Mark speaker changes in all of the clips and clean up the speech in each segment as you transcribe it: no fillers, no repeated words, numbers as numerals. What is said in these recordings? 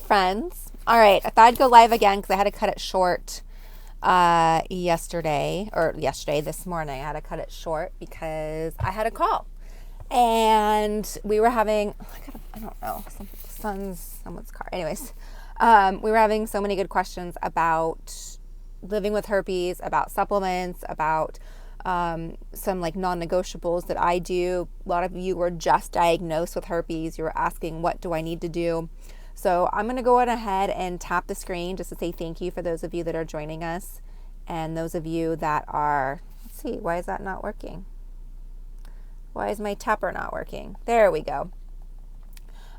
Speaker 1: friends. All right, I thought I'd go live again because I had to cut it short this morning. I had to cut it short because I had a call. And we were having, I don't know, someone's car. Anyways, we were having so many good questions about living with herpes, about supplements, about some like non-negotiables that I do. A lot of you were just diagnosed with herpes. You were asking, what do I need to do? So I'm going to go on ahead and tap the screen just to say thank you for those of you that are joining us. And those of you that are, let's see, why is that not working? Why is my tapper not working? There we go.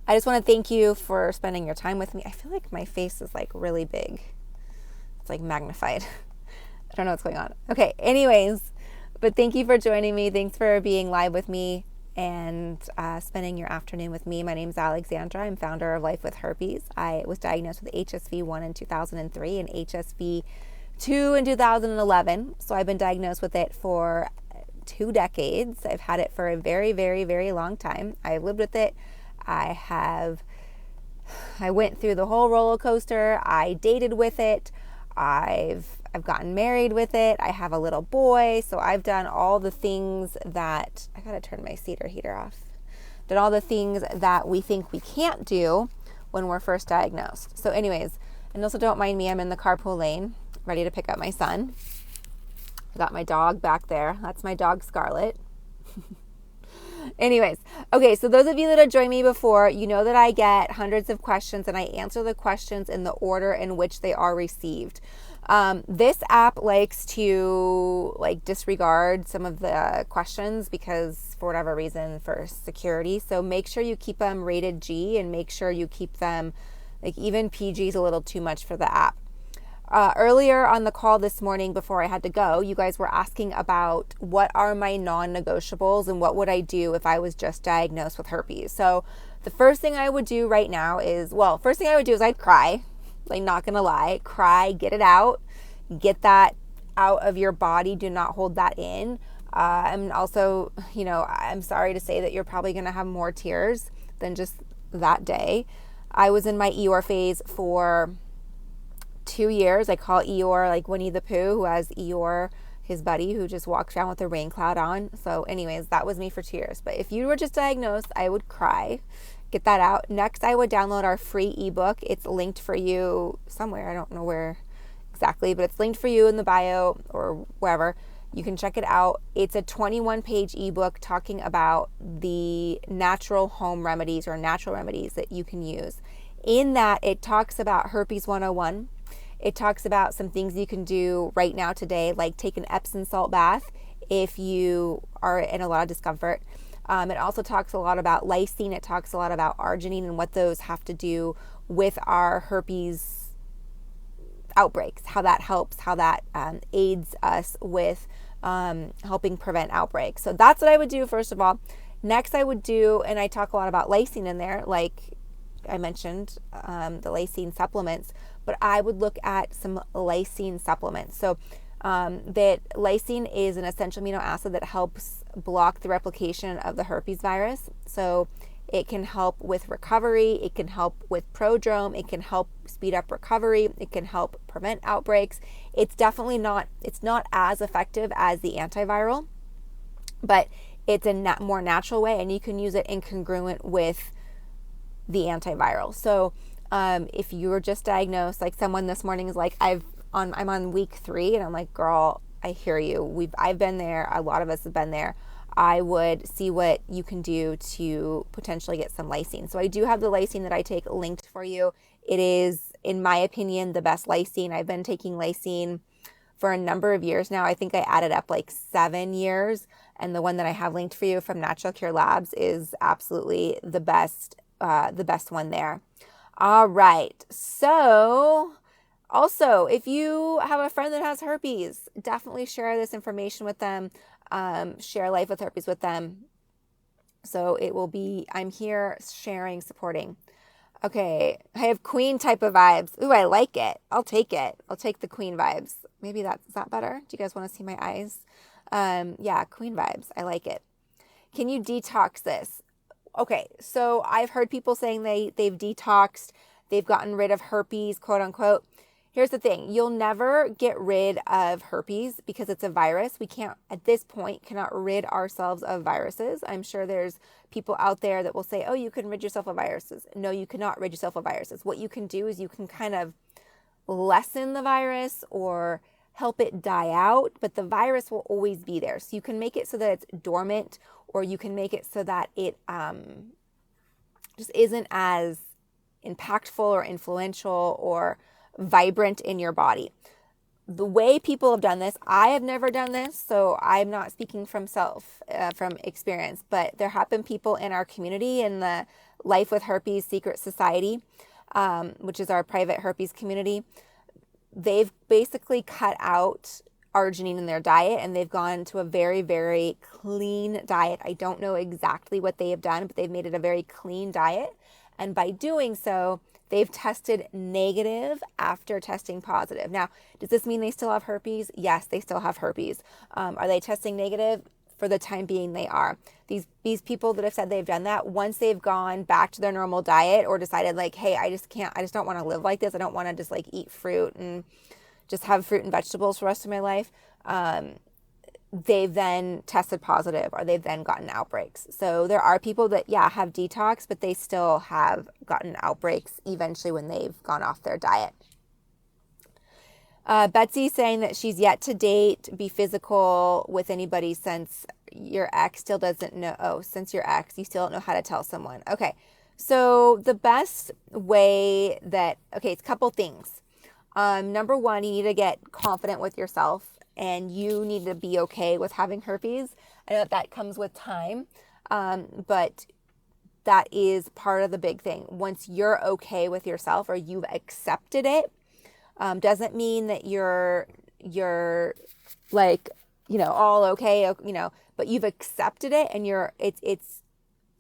Speaker 1: I just want to thank you for spending your time with me. I feel like my face is like really big. It's like magnified. I don't know what's going on. Okay, anyways, but thank you for joining me. Thanks for being live with me and spending your afternoon with me. My name is Alexandra. I'm founder of Life With Herpes. I was diagnosed with HSV-1 in 2003 and HSV-2 in 2011. So I've been diagnosed with it for 2 decades. I've had it for a very, very, very long time. I've lived with it. I went through the whole roller coaster. I dated with it. I've gotten married with it. I have a little boy. So I've done all the things that, I gotta turn my cedar heater off. Done all the things that we think we can't do when we're first diagnosed. So anyways, and also don't mind me, I'm in the carpool lane, ready to pick up my son. I got my dog back there. That's my dog, Scarlet. Anyways, okay, so those of you that have joined me before, you know that I get hundreds of questions and I answer the questions in the order in which they are received. This app likes to disregard some of the questions because for whatever reason, for security. So make sure you keep them rated G and make sure you keep them, even PG is a little too much for the app. Earlier on the call this morning before I had to go, you guys were asking about what are my non-negotiables and what would I do if I was just diagnosed with herpes. So the first thing I would do right now is, I'd cry, not gonna lie, cry, get it out, get that out of your body. Do not hold that in. And also, I'm sorry to say that you're probably gonna have more tears than just that day. I was in my Eeyore phase for 2 years. I call Eeyore like Winnie the Pooh, who has Eeyore, his buddy, who just walks around with a rain cloud on. So anyways, that was me for 2 years. But if you were just diagnosed, I would cry. Get that out. Next, I would download our free ebook. It's linked for you somewhere. I don't know where exactly, but it's linked for you in the bio or wherever. You can check it out. It's a 21-page ebook talking about the natural home remedies or natural remedies that you can use. In that, it talks about herpes 101. It talks about some things you can do right now today, like take an Epsom salt bath if you are in a lot of discomfort. It also talks a lot about lysine. It talks a lot about arginine and what those have to do with our herpes outbreaks, how that helps, how that aids us with helping prevent outbreaks. So that's what I would do, first of all. Next, I would do, and I talk a lot about lysine in there, like I mentioned, the lysine supplements, but I would look at some lysine supplements. So that lysine is an essential amino acid that helps block the replication of the herpes virus. So it can help with recovery. It can help with prodrome. It can help speed up recovery. It can help prevent outbreaks. It's not as effective as the antiviral, but it's a more natural way, and you can use it incongruent with the antiviral. So if you were just diagnosed, like someone this morning is like, I'm on week 3, and I'm like, girl, I hear you. I've been there. A lot of us have been there. I would see what you can do to potentially get some lysine. So I do have the lysine that I take linked for you. It is, in my opinion, the best lysine. I've been taking lysine for a number of years now. I think I added up like 7 years. And the one that I have linked for you from Natural Cure Labs is absolutely the best one there. All right. So also, if you have a friend that has herpes, definitely share this information with them. Share Life with Herpes with them. So it will be, I'm here sharing, supporting. Okay. I have queen type of vibes. Ooh, I like it. I'll take it. I'll take the queen vibes. Maybe is that better? Do you guys want to see my eyes? Yeah, queen vibes. I like it. Can you detox this? Okay, so I've heard people saying they've detoxed they've gotten rid of herpes, quote unquote. Here's the thing. You'll never get rid of herpes because it's a virus. We can't, at this point, cannot rid ourselves of viruses. I'm sure there's people out there that will say, oh, you can rid yourself of viruses. No, you cannot rid yourself of viruses. What you can do is you can kind of lessen the virus or help it die out, but the virus will always be there. So you can make it so that it's dormant, or you can make it so that it just isn't as impactful or influential or vibrant in your body. The way people have done this, I have never done this, so I'm not speaking from from experience, but there have been people in our community, in the Life With Herpes Secret Society, which is our private herpes community. They've basically cut out arginine in their diet, and they've gone to a very, very clean diet. I don't know exactly what they have done, but they've made it a very clean diet. And by doing so, they've tested negative after testing positive. Now, does this mean they still have herpes? Yes, they still have herpes. Are they testing negative? For the time being, they are. These people that have said they've done that, once they've gone back to their normal diet or decided like, hey, I just don't want to live like this. I don't want to just like eat fruit and just have fruit and vegetables for the rest of my life. They've then tested positive, or they've then gotten outbreaks. So there are people that, have detox, but they still have gotten outbreaks eventually when they've gone off their diet. Betsy saying that she's yet to date, be physical with anybody since your ex still doesn't know. Oh, since your ex, you still don't know how to tell someone. Okay. So the best way it's a couple things. Number one, you need to get confident with yourself, and you need to be okay with having herpes. I know that comes with time, but that is part of the big thing. Once you're okay with yourself, or you've accepted it, doesn't mean that you're like, all okay, but you've accepted it, and it's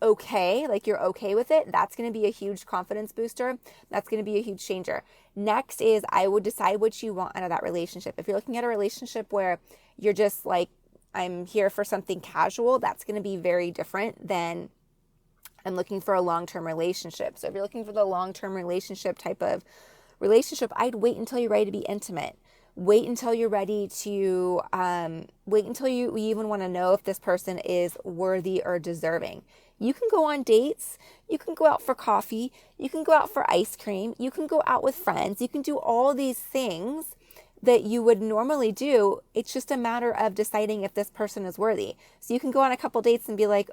Speaker 1: okay, like you're okay with it. That's going to be a huge confidence booster. That's going to be a huge changer. Next is, I would decide what you want out of that relationship. If you're looking at a relationship where you're just like, I'm here for something casual, that's going to be very different than I'm looking for a long-term relationship. So if you're looking for the long-term relationship type of relationship, I'd wait until you're ready to be intimate. Wait until you're ready to, wait until you even want to know if this person is worthy or deserving. You can go on dates. You can go out for coffee. You can go out for ice cream. You can go out with friends. You can do all these things that you would normally do. It's just a matter of deciding if this person is worthy. So you can go on a couple dates and be like,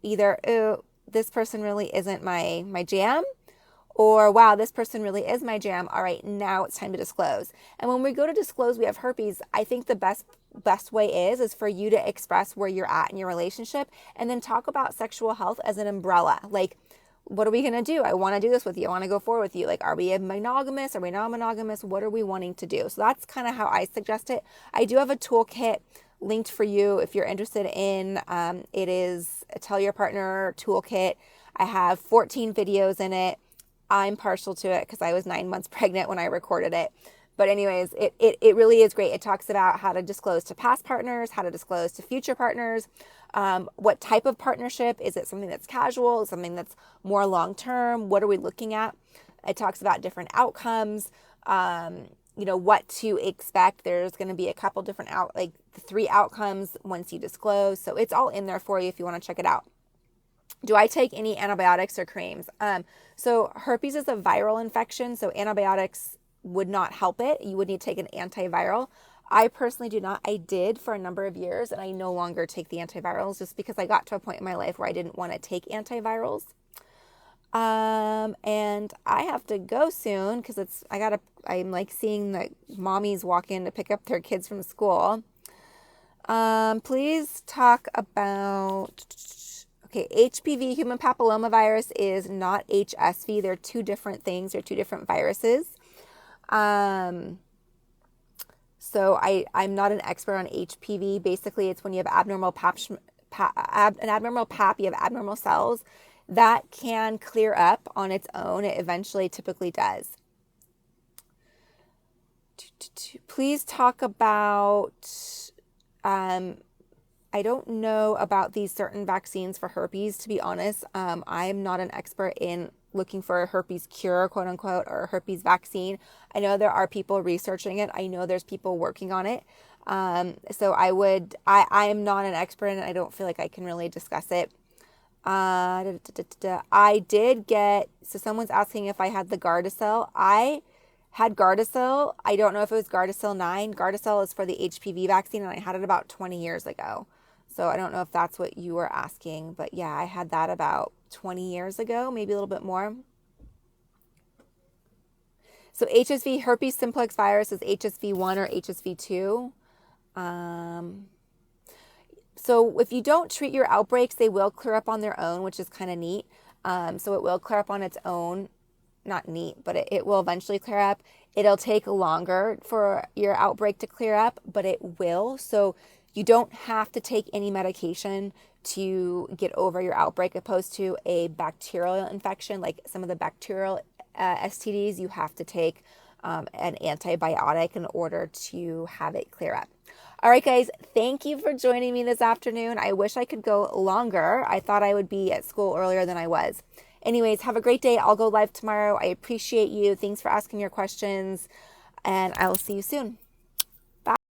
Speaker 1: either, oh, this person really isn't my jam, or wow, this person really is my jam. All right, now it's time to disclose. And when we go to disclose we have herpes, I think the best way is for you to express where you're at in your relationship, and then talk about sexual health as an umbrella. Like, what are we going to do? I want to do this with you. I want to go forward with you. Like, are we monogamous? Are we non-monogamous? What are we wanting to do? So that's kind of how I suggest it. I do have a toolkit linked for you if you're interested in. It is a Tell Your Partner toolkit. I have 14 videos in it. I'm partial to it because I was 9 months pregnant when I recorded it. But anyways, it really is great. It talks about how to disclose to past partners, how to disclose to future partners, what type of partnership. Is it something that's casual, something that's more long-term? What are we looking at? It talks about different outcomes, what to expect. There's going to be a couple different 3 outcomes once you disclose. So it's all in there for you if you want to check it out. Do I take any antibiotics or creams? So herpes is a viral infection, so antibiotics would not help it. You would need to take an antiviral. I personally do not. I did for a number of years, and I no longer take the antivirals just because I got to a point in my life where I didn't want to take antivirals. And I have to go soon because I'm like seeing the mommies walk in to pick up their kids from school. Please talk about... Okay, HPV, human papillomavirus, is not HSV. They're two different things. They're two different viruses. So I'm not an expert on HPV. Basically, it's when you have abnormal pap, you have abnormal cells. That can clear up on its own. It eventually typically does. Please talk about... I don't know about these certain vaccines for herpes, to be honest. I am not an expert in looking for a herpes cure, quote unquote, or a herpes vaccine. I know there are people researching it. I know there's people working on it. So I am not an expert in it. I don't feel like I can really discuss it. I did get, so someone's asking if I had the Gardasil. I had Gardasil. I don't know if it was Gardasil 9. Gardasil is for the HPV vaccine, and I had it about 20 years ago. So I don't know if that's what you were asking, but yeah, I had that about 20 years ago, maybe a little bit more. So HSV, herpes simplex virus, is HSV1 or HSV2. So if you don't treat your outbreaks, they will clear up on their own, which is kind of neat. So it will clear up on its own. Not neat, but it will eventually clear up. It'll take longer for your outbreak to clear up, but it will. So you don't have to take any medication to get over your outbreak, opposed to a bacterial infection, like some of the bacterial STDs. You have to take an antibiotic in order to have it clear up. All right, guys, thank you for joining me this afternoon. I wish I could go longer. I thought I would be at school earlier than I was. Anyways, have a great day. I'll go live tomorrow. I appreciate you. Thanks for asking your questions, and I will see you soon.